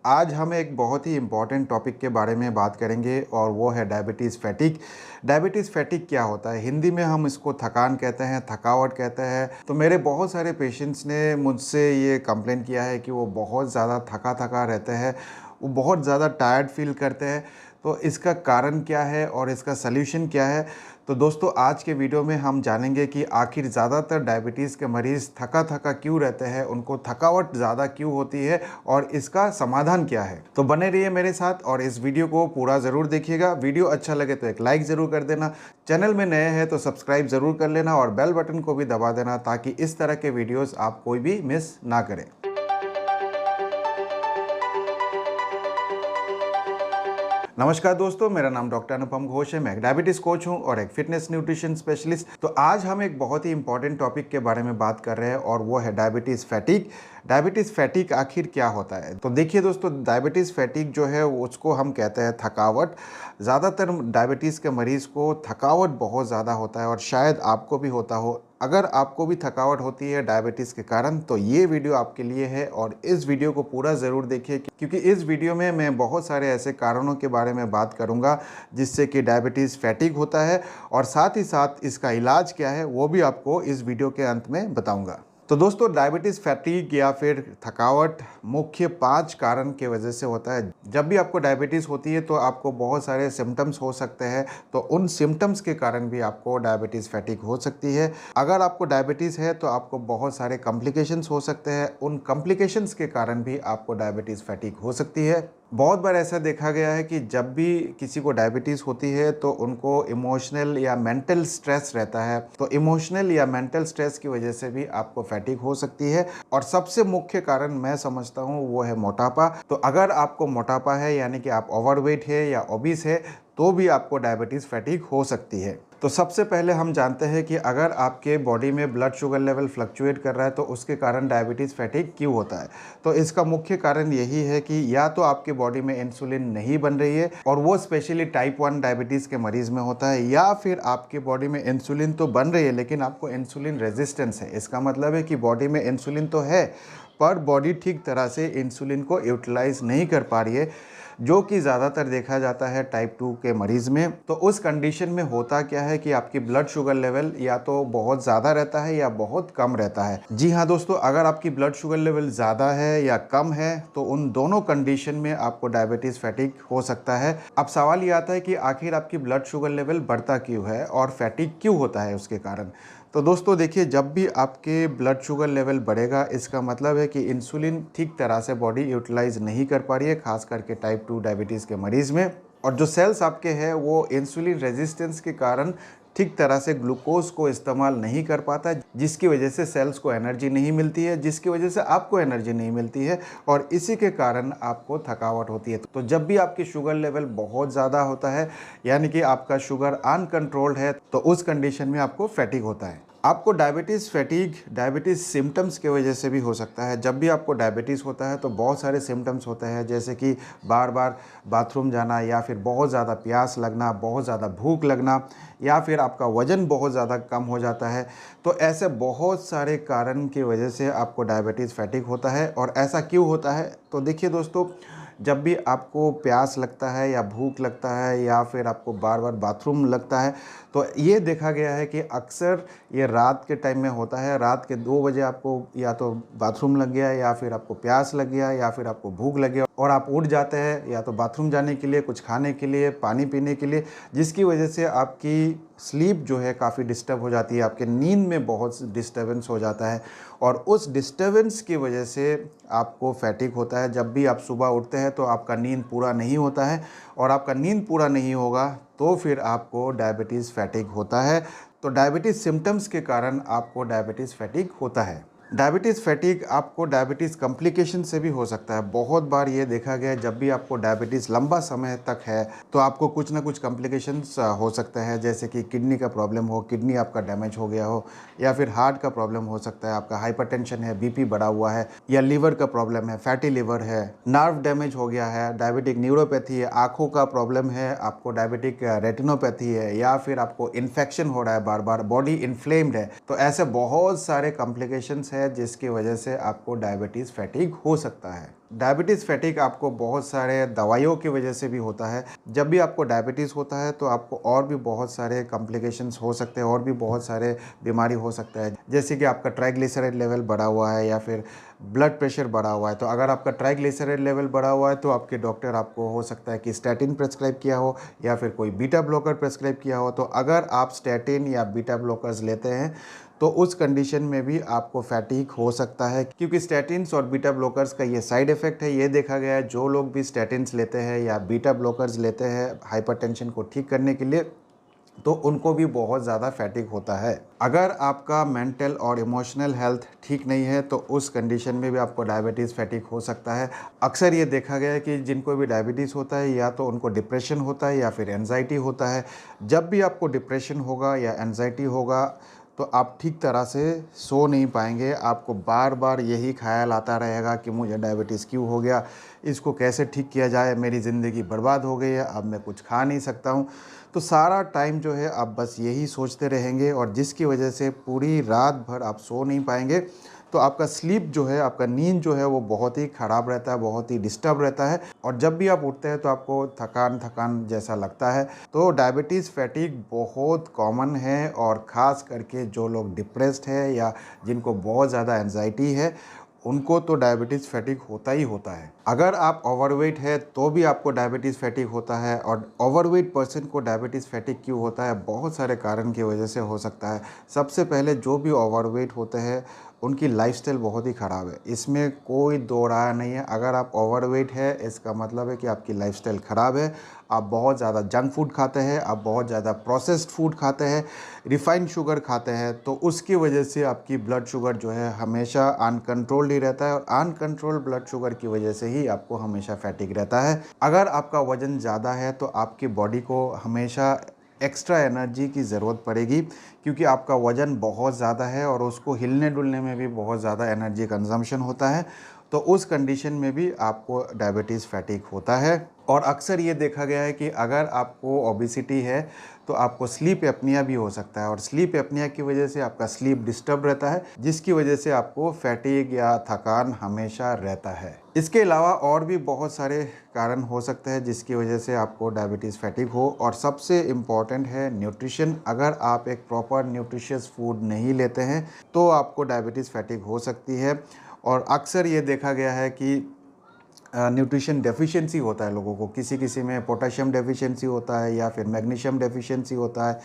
आज हम एक बहुत ही इम्पॉर्टेंट टॉपिक के बारे में बात करेंगे और वो है डायबिटीज़ फैटिक। डायबिटीज़ फैटिक क्या होता है? हिंदी में हम इसको थकान कहते हैं, थकावट कहते हैं। तो मेरे बहुत सारे पेशेंट्स ने मुझसे ये कंप्लेन किया है कि वो बहुत ज़्यादा थका रहते हैं, वो बहुत ज़्यादा टायर्ड फील करते हैं। तो इसका कारण क्या है और इसका सल्यूशन क्या है? तो दोस्तों, आज के वीडियो में हम जानेंगे कि आखिर ज़्यादातर डायबिटीज़ के मरीज़ थका क्यों रहते हैं, उनको थकावट ज़्यादा क्यों होती है और इसका समाधान क्या है। तो बने रहिए मेरे साथ और इस वीडियो को पूरा ज़रूर देखिएगा। वीडियो अच्छा लगे तो एक लाइक ज़रूर कर देना। चैनल में नए हैं तो सब्सक्राइब ज़रूर कर लेना और बेल बटन को भी दबा देना ताकि इस तरह के वीडियोज़ आप कोई भी मिस ना करें। नमस्कार दोस्तों, मेरा नाम डॉक्टर अनुपम घोष है। मैं एक डायबिटीज़ कोच हूं और एक फिटनेस न्यूट्रिशन स्पेशलिस्ट। तो आज हम एक बहुत ही इंपॉर्टेंट टॉपिक के बारे में बात कर रहे हैं और वो है डायबिटीज़ फैटिक। डायबिटीज़ फैटिक आखिर क्या होता है? तो देखिए दोस्तों, डायबिटीज़ फैटिक जो है उसको हम कहते हैं थकावट। ज़्यादातर डायबिटीज़ के मरीज़ को थकावट बहुत ज़्यादा होता है और शायद आपको भी होता हो। अगर आपको भी थकावट होती है डायबिटीज़ के कारण तो ये वीडियो आपके लिए है और इस वीडियो को पूरा ज़रूर देखिए, क्योंकि इस वीडियो में मैं बहुत सारे ऐसे कारणों के बारे में बात करूंगा जिससे कि डायबिटीज़ फैटिक होता है और साथ ही साथ इसका इलाज क्या है वो भी आपको इस वीडियो के अंत में बताऊंगा। तो दोस्तों, डायबिटीज़ फैटिक या फिर थकावट मुख्य 5 कारण की वजह से होता है। जब भी आपको डायबिटीज़ होती है तो आपको बहुत सारे सिम्टम्स हो सकते हैं, तो उन सिम्टम्स के कारण भी आपको डायबिटीज़ फैटिक हो सकती है। अगर आपको डायबिटीज़ है तो आपको बहुत सारे कॉम्प्लिकेशंस हो सकते हैं, उन कॉम्प्लिकेशंस के कारण भी आपको डायबिटीज़ फैटिक हो सकती है। बहुत बार ऐसा देखा गया है कि जब भी किसी को डायबिटीज़ होती है तो उनको इमोशनल या मेंटल स्ट्रेस रहता है, तो इमोशनल या मेंटल स्ट्रेस की वजह से भी आपको फैटिक हो सकती है। और सबसे मुख्य कारण मैं समझता हूँ वो है मोटापा। तो अगर आपको मोटापा है, यानी कि आप ओवरवेट है या ओबीस है, तो भी आपको डायबिटीज़ फैटिक हो सकती है। तो सबसे पहले हम जानते हैं कि अगर आपके बॉडी में ब्लड शुगर लेवल फ्लक्चुएट कर रहा है तो उसके कारण डायबिटीज़ फैटिक क्यों होता है? तो इसका मुख्य कारण यही है कि या तो आपके बॉडी में इंसुलिन नहीं बन रही है और वो स्पेशली टाइप 1 डायबिटीज़ के मरीज़ में होता है, या फिर आपके बॉडी में इंसुलिन तो बन रही है लेकिन आपको इंसुलिन रेजिस्टेंस है। इसका मतलब है कि बॉडी में इंसुलिन तो है पर बॉडी ठीक तरह से इंसुलिन को यूटिलाइज नहीं कर पा रही है, जो कि ज़्यादातर देखा जाता है टाइप 2 के मरीज़ में। तो उस कंडीशन में होता क्या है कि आपकी ब्लड शुगर लेवल या तो बहुत ज़्यादा रहता है या बहुत कम रहता है। जी हाँ दोस्तों, अगर आपकी ब्लड शुगर लेवल ज़्यादा है या कम है तो उन दोनों कंडीशन में आपको डायबिटीज़ फैटिक हो सकता है। अब सवाल ये आता है कि आखिर आपकी ब्लड शुगर लेवल बढ़ता क्यों है और फैटिक क्यों होता है उसके कारण। तो दोस्तों देखिए, जब भी आपके ब्लड शुगर लेवल बढ़ेगा इसका मतलब है कि इंसुलिन ठीक तरह से बॉडी यूटिलाइज नहीं कर पा रही है, खास करके टाइप 2 डायबिटीज़ के मरीज़ में। और जो सेल्स आपके हैं वो इंसुलिन रेजिस्टेंस के कारण ठीक तरह से ग्लूकोज को इस्तेमाल नहीं कर पाता, जिसकी वजह से सेल्स को एनर्जी नहीं मिलती है, जिसकी वजह से आपको एनर्जी नहीं मिलती है और इसी के कारण आपको थकावट होती है। तो जब भी आपकी शुगर लेवल बहुत ज़्यादा होता है, यानी कि आपका शुगर अनकंट्रोल्ड है, तो उस कंडीशन में आपको फैटिक होता है। आपको डायबिटीज़ फैटिक डायबिटीज़ सिम्टम्स की वजह से भी हो सकता है। जब भी आपको डायबिटीज़ होता है तो बहुत सारे सिम्टम्स होते हैं, जैसे कि बार बार बाथरूम जाना, या फिर बहुत ज़्यादा प्यास लगना, बहुत ज़्यादा भूख लगना, या फिर आपका वज़न बहुत ज़्यादा कम हो जाता है। तो ऐसे बहुत सारे कारण की वजह से आपको डायबिटीज़ फैटिक होता है। और ऐसा क्यों होता है? तो देखिए दोस्तों, जब भी आपको प्यास लगता है या भूख लगता है या फिर आपको बार बार बाथरूम लगता है, तो ये देखा गया है कि अक्सर ये रात के टाइम में होता है। रात के 2 बजे आपको या तो बाथरूम लग गया, या फिर आपको प्यास लग गया, या फिर आपको भूख लग गया और आप उठ जाते हैं या तो बाथरूम जाने के लिए, कुछ खाने के लिए, पानी पीने के लिए, जिसकी वजह से आपकी स्लीप जो है काफ़ी डिस्टर्ब हो जाती है, आपके नींद में बहुत डिस्टर्बेंस हो जाता है और उस डिस्टर्बेंस की वजह से आपको फैटिक होता है। जब भी आप सुबह उठते हैं तो आपका नींद पूरा नहीं होता है और आपका नींद पूरा नहीं होगा तो फिर आपको डायबिटीज़ फैटिक होता है। तो डायबिटीज़ सिम्टम्स के कारण आपको डायबिटीज़ फैटिक होता है। डायबिटीज़ फैटिक आपको डायबिटीज़ कॉम्प्लिकेशन से भी हो सकता है। बहुत बार ये देखा गया है, जब भी आपको डायबिटीज़ लंबा समय तक है तो आपको कुछ ना कुछ कॉम्प्लिकेशंस हो सकते हैं, जैसे कि किडनी का प्रॉब्लम हो, किडनी आपका डैमेज हो गया हो, या फिर हार्ट का प्रॉब्लम हो सकता है, आपका हाइपरटेंशन है, बीपी बढ़ा हुआ है, या लीवर का प्रॉब्लम है, फैटी लिवर है, नर्व डैमेज हो गया है, डायबिटिक न्यूरोपैथी है, आँखों का प्रॉब्लम है, आपको डायबिटिक रेटिनोपैथी है, या फिर आपको इन्फेक्शन हो रहा है, बार बार बॉडी इन्फ्लेम्ड है। तो ऐसे बहुत सारे कॉम्प्लिकेशंस है है जिसकी वजह से आपको डायबिटीज़ फैटिग हो सकता है। डायबिटीज़ फैटिग आपको बहुत सारे दवाइयों की वजह से भी होता है। जब भी आपको डायबिटीज़ होता है तो आपको और भी बहुत सारे कॉम्प्लिकेशंस हो सकते हैं, और भी बहुत सारे बीमारी हो सकता है, जैसे कि आपका ट्राइग्लिसराइड लेवल बढ़ा हुआ है या फिर ब्लड प्रेशर बढ़ा हुआ है। तो अगर आपका ट्राइग्लिसराइड लेवल बढ़ा हुआ है तो आपके डॉक्टर आपको हो सकता है कि स्टैटिन प्रेस्क्राइब किया हो या फिर कोई बीटा ब्लॉकर प्रेस्क्राइब किया हो। तो अगर आप स्टैटिन या बीटा ब्लॉकर्स लेते हैं तो उस कंडीशन में भी आपको फैटिग हो सकता है, क्योंकि स्टैटिन्स और बीटा ब्लॉकर्स का ये साइड इफ़ेक्ट है। ये देखा गया है जो लोग भी स्टैटिन्स लेते हैं या बीटा ब्लॉकर्स लेते हैं हाइपरटेंशन को ठीक करने के लिए, तो उनको भी बहुत ज़्यादा फैटिग होता है। अगर आपका मेंटल और इमोशनल हेल्थ ठीक नहीं है तो उस कंडीशन में भी आपको डायबिटीज़ फैटिग हो सकता है। अक्सर ये देखा गया है कि जिनको भी डायबिटीज़ होता है या तो उनको डिप्रेशन होता है या फिर एंजाइटी होता है। जब भी आपको डिप्रेशन होगा या एंजाइटी होगा तो आप ठीक तरह से सो नहीं पाएंगे। आपको बार बार यही ख्याल आता रहेगा कि मुझे डायबिटीज़ क्यों हो गया, इसको कैसे ठीक किया जाए, मेरी ज़िंदगी बर्बाद हो गई है, अब मैं कुछ खा नहीं सकता हूँ। तो सारा टाइम जो है आप बस यही सोचते रहेंगे, और जिसकी वजह से पूरी रात भर आप सो नहीं पाएंगे। तो आपका स्लीप जो है, आपका नींद जो है वो बहुत ही ख़राब रहता है, बहुत ही डिस्टर्ब रहता है, और जब भी आप उठते हैं तो आपको थकान थकान जैसा लगता है। तो डायबिटीज़ फैटिग बहुत कॉमन है, और ख़ास करके जो लोग डिप्रेस्ड है या जिनको बहुत ज़्यादा एंजाइटी है उनको तो डायबिटीज़ फैटिग होता ही होता है। अगर आप ओवरवेट है तो भी आपको डायबिटीज़ फैटिग होता है। और ओवरवेट पर्सन को डायबिटीज़ फैटिग क्यों होता है, बहुत सारे कारण की वजह से हो सकता है। सबसे पहले जो भी ओवरवेट होते हैं उनकी लाइफस्टाइल बहुत ही ख़राब है, इसमें कोई दो राय नहीं है। अगर आप ओवरवेट है इसका मतलब है कि आपकी लाइफस्टाइल ख़राब है। आप बहुत ज़्यादा जंक फूड खाते हैं, आप बहुत ज़्यादा प्रोसेस्ड फूड खाते हैं, रिफाइंड शुगर खाते हैं, तो उसकी वजह से आपकी ब्लड शुगर जो है हमेशा अनकंट्रोल्ड ही रहता है, और अनकंट्रोल ब्लड शुगर की वजह से ही आपको हमेशा फैटिग रहता है। अगर आपका वज़न ज़्यादा है तो आपकी बॉडी को हमेशा एक्स्ट्रा एनर्जी की ज़रूरत पड़ेगी, क्योंकि आपका वज़न बहुत ज़्यादा है और उसको हिलने डुलने में भी बहुत ज़्यादा एनर्जी कंजम्पशन होता है। तो उस कंडीशन में भी आपको डायबिटीज़ फैटिग होता है। और अक्सर ये देखा गया है कि अगर आपको ओबेसिटी है तो आपको स्लीप एपनिया भी हो सकता है, और स्लीप एपनिया की वजह से आपका स्लीप डिस्टर्ब रहता है, जिसकी वजह से आपको फैटिग या थकान हमेशा रहता है। इसके अलावा और भी बहुत सारे कारण हो सकते हैं जिसकी वजह से आपको डायबिटीज़ फैटिग हो, और सबसे इम्पॉर्टेंट है न्यूट्रिशन। अगर आप एक प्रॉपर न्यूट्रिशियस फूड नहीं लेते हैं तो आपको डायबिटीज़ फैटिग हो सकती है। और अक्सर ये देखा गया है कि न्यूट्रिशन डेफिशिएंसी होता है लोगों को, किसी किसी में पोटेशियम डेफिशिएंसी होता है या फिर मैग्नीशियम डेफिशिएंसी होता है,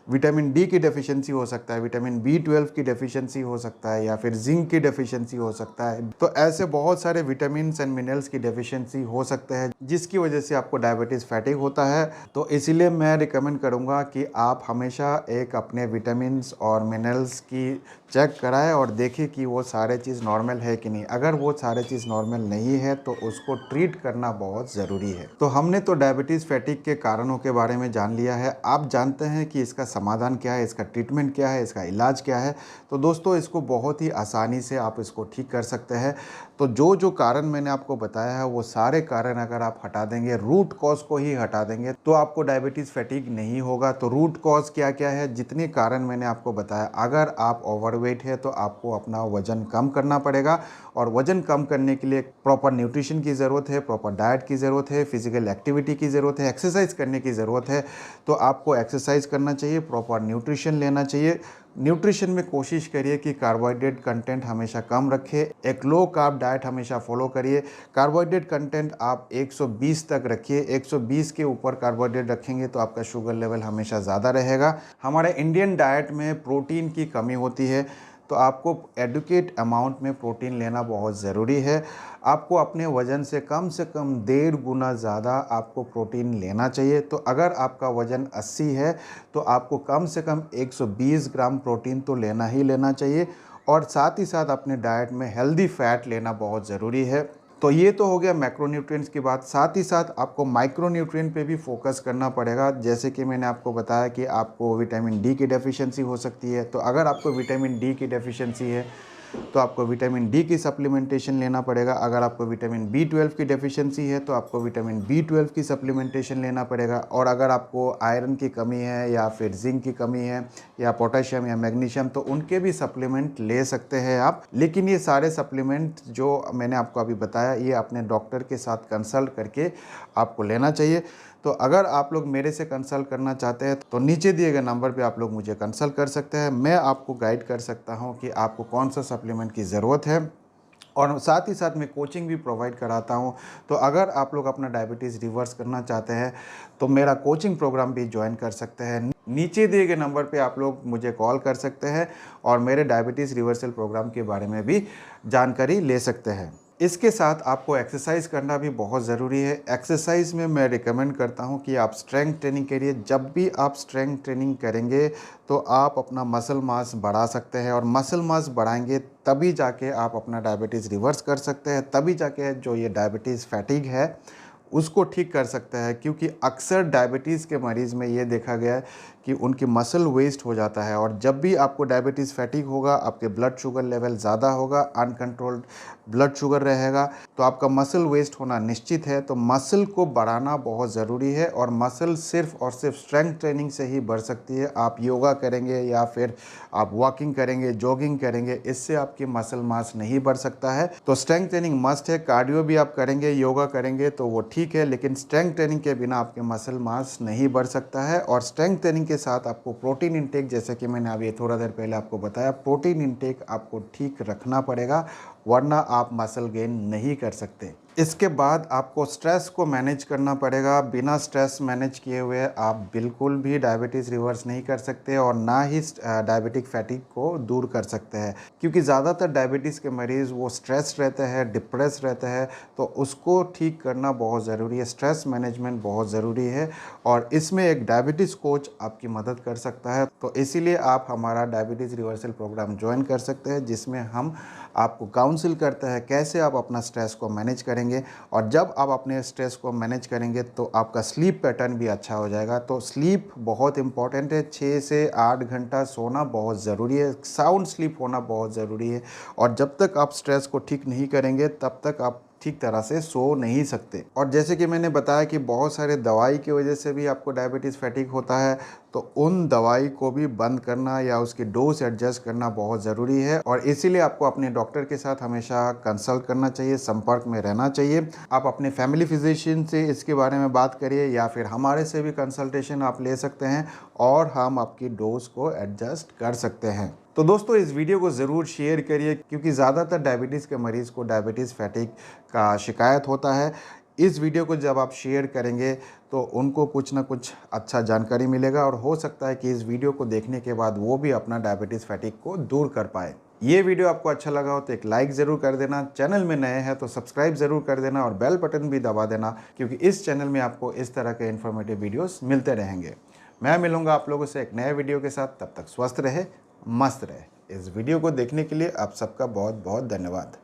विटामिन डी की डेफिशिएंसी हो सकता है, विटामिन B12 की डेफिशिएंसी हो सकता है, या फिर जिंक की डेफिशिएंसी हो सकता है। तो ऐसे बहुत सारे विटामिन्स एंड मिनरल्स की डेफिशिएंसी हो सकते हैं जिसकी वजह से आपको डायबिटीज़ फैटिग होता है। तो इसीलिए मैं रिकमेंड करूँगा कि आप हमेशा एक अपने विटामिन्स और मिनरल्स की चेक कराएं और देखें कि वो सारे चीज़ नॉर्मल है कि नहीं। अगर वो सारे चीज़ नॉर्मल नहीं है तो उसको ट्रीट करना बहुत ज़रूरी है। तो हमने तो डायबिटीज़ फैटिग के कारणों के बारे में जान लिया है। आप जानते हैं कि इसका समाधान क्या है, इसका ट्रीटमेंट क्या है, इसका इलाज क्या है। तो दोस्तों इसको बहुत ही आसानी से आप इसको ठीक कर सकते हैं। तो जो जो कारण मैंने आपको बताया है वो सारे कारण अगर आप हटा देंगे, रूट कॉज को ही हटा देंगे, तो आपको डायबिटीज़ फैटिग नहीं होगा। तो रूट कॉज क्या क्या है, जितने कारण मैंने आपको बताया, अगर आप ओवरवेट है तो आपको अपना वज़न कम करना पड़ेगा, और वज़न कम करने के लिए प्रॉपर न्यूट्रिशन की ज़रूरत है, प्रॉपर डाइट की ज़रूरत है, फिजिकल एक्टिविटी की ज़रूरत है, एक्सरसाइज करने की ज़रूरत है। तो आपको एक्सरसाइज करना चाहिए, प्रॉपर न्यूट्रिशन लेना चाहिए। न्यूट्रिशन में कोशिश करिए कि कार्बोहाइड्रेट कंटेंट हमेशा कम रखें, एक लो कार्ब डाइट हमेशा फॉलो करिए। कार्बोहाइड्रेट कंटेंट आप 120 तक रखिए, 120 के ऊपर कार्बोहाइड्रेट रखेंगे तो आपका शुगर लेवल हमेशा ज़्यादा रहेगा। हमारे इंडियन डाइट में प्रोटीन की कमी होती है, तो आपको एडुकेट अमाउंट में प्रोटीन लेना बहुत ज़रूरी है। आपको अपने वज़न से कम 1.5 गुना ज़्यादा आपको प्रोटीन लेना चाहिए। तो अगर आपका वज़न 80 है तो आपको कम से कम 120 ग्राम प्रोटीन तो लेना ही लेना चाहिए, और साथ ही साथ अपने डाइट में हेल्दी फैट लेना बहुत ज़रूरी है। तो ये तो हो गया मैक्रोन्यूट्रिएंट्स की बात। साथ ही साथ आपको माइक्रोन्यूट्रिएंट पे भी फोकस करना पड़ेगा। जैसे कि मैंने आपको बताया कि आपको विटामिन डी की डेफिशिएंसी हो सकती है। तो अगर आपको विटामिन डी की डेफिशिएंसी है तो आपको विटामिन डी की सप्लीमेंटेशन लेना पड़ेगा। अगर आपको विटामिन B12 की डेफिशिएंसी है तो आपको विटामिन B12 की सप्लीमेंटेशन लेना पड़ेगा। और अगर आपको आयरन की कमी है या फिर जिंक की कमी है या पोटेशियम या मैग्नीशियम, तो उनके भी सप्लीमेंट ले सकते हैं आप। लेकिन ये सारे सप्लीमेंट जो मैंने आपको अभी बताया, ये अपने डॉक्टर के साथ कंसल्ट करके आपको लेना चाहिए। तो अगर आप लोग मेरे से कंसल्ट करना चाहते हैं तो नीचे दिए गए नंबर पे आप लोग मुझे कंसल्ट कर सकते हैं। मैं आपको गाइड कर सकता हूं कि आपको कौन सा सप्लीमेंट की ज़रूरत है, और साथ ही साथ मैं कोचिंग भी प्रोवाइड कराता हूं। तो अगर आप लोग अपना डायबिटीज़ रिवर्स करना चाहते हैं तो मेरा कोचिंग प्रोग्राम भी ज्वाइन कर सकते हैं। नीचे दिए गए नंबर पे आप लोग मुझे कॉल कर सकते हैं और मेरे डायबिटीज़ रिवर्सल प्रोग्राम के बारे में भी जानकारी ले सकते हैं। इसके साथ आपको एक्सरसाइज करना भी बहुत ज़रूरी है। एक्सरसाइज में मैं रिकमेंड करता हूं कि आप स्ट्रेंथ ट्रेनिंग करिए। जब भी आप स्ट्रेंथ ट्रेनिंग करेंगे तो आप अपना मसल मास बढ़ा सकते हैं, और मसल मास बढ़ाएंगे तभी जाके आप अपना डायबिटीज़ रिवर्स कर सकते हैं, तभी जाके जो ये डायबिटीज़ फैटिग है उसको ठीक कर सकता है। क्योंकि अक्सर डायबिटीज़ के मरीज़ में ये देखा गया है कि उनकी मसल वेस्ट हो जाता है, और जब भी आपको डायबिटीज़ फैटिग होगा, आपके ब्लड शुगर लेवल ज़्यादा होगा, अनकंट्रोल्ड ब्लड शुगर रहेगा, तो आपका मसल वेस्ट होना निश्चित है। तो मसल को बढ़ाना बहुत ज़रूरी है, और मसल सिर्फ और सिर्फ स्ट्रेंथ ट्रेनिंग से ही बढ़ सकती है। आप योगा करेंगे या फिर आप वॉकिंग करेंगे, जॉगिंग करेंगे, इससे आपकी मसल मास नहीं बढ़ सकता है। तो स्ट्रेंथ ट्रेनिंग मस्ट है। कार्डियो भी आप करेंगे, योगा करेंगे तो वो ठीक है, लेकिन स्ट्रेंथ ट्रेनिंग के बिना आपके मसल मास नहीं बढ़ सकता है। और स्ट्रेंथ ट्रेनिंग के साथ आपको प्रोटीन इंटेक, जैसे कि मैंने अभी थोड़ा देर पहले आपको बताया, प्रोटीन इंटेक आपको ठीक रखना पड़ेगा, वरना आप मसल गेन नहीं कर सकते। इसके बाद आपको स्ट्रेस को मैनेज करना पड़ेगा। बिना स्ट्रेस मैनेज किए हुए आप बिल्कुल भी डायबिटीज़ रिवर्स नहीं कर सकते, और ना ही डायबिटिक फैटिग को दूर कर सकते हैं। क्योंकि ज़्यादातर डायबिटीज़ के मरीज़ वो स्ट्रेस रहते हैं, डिप्रेस रहते हैं, तो उसको ठीक करना बहुत ज़रूरी है। स्ट्रेस मैनेजमेंट बहुत ज़रूरी है, और इसमें एक डायबिटीज़ कोच आपकी मदद कर सकता है। तो इसीलिए आप हमारा डायबिटीज़ रिवर्सल प्रोग्राम ज्वाइन कर सकते हैं, जिसमें हम आपको काउंसिल करते हैं कैसे आप अपना स्ट्रेस को मैनेज करेंगे। और जब आप अपने स्ट्रेस को मैनेज करेंगे तो आपका स्लीप पैटर्न भी अच्छा हो जाएगा। तो स्लीप बहुत इंपॉर्टेंट है। 6 से 8 घंटा सोना बहुत ज़रूरी है, साउंड स्लीप होना बहुत ज़रूरी है। और जब तक आप स्ट्रेस को ठीक नहीं करेंगे तब तक आप ठीक तरह से सो नहीं सकते। और जैसे कि मैंने बताया कि बहुत सारे दवाई की वजह से भी आपको डायबिटीज़ फैटिग होता है, तो उन दवाई को भी बंद करना या उसकी डोज एडजस्ट करना बहुत ज़रूरी है। और इसीलिए आपको अपने डॉक्टर के साथ हमेशा कंसल्ट करना चाहिए, संपर्क में रहना चाहिए। आप अपने फैमिली फिजिशियन से इसके बारे में बात करिए, या फिर हमारे से भी कंसल्टेशन आप ले सकते हैं, और हम आपकी डोज को एडजस्ट कर सकते हैं। तो दोस्तों, इस वीडियो को ज़रूर शेयर करिए, क्योंकि ज़्यादातर डायबिटीज़ के मरीज़ को डायबिटीज़ फैटिग का शिकायत होता है। इस वीडियो को जब आप शेयर करेंगे तो उनको कुछ ना कुछ अच्छा जानकारी मिलेगा, और हो सकता है कि इस वीडियो को देखने के बाद वो भी अपना डायबिटीज़ फैटिग को दूर कर पाए। ये वीडियो आपको अच्छा लगा हो तो एक लाइक ज़रूर कर देना। चैनल में नए हैं तो सब्सक्राइब ज़रूर कर देना, और बेल बटन भी दबा देना, क्योंकि इस चैनल में आपको इस तरह के इन्फॉर्मेटिव वीडियोस मिलते रहेंगे। मैं मिलूंगा आप लोगों से एक नए वीडियो के साथ। तब तक स्वस्थ रहे, मस्त रहे। इस वीडियो को देखने के लिए आप सबका बहुत बहुत धन्यवाद।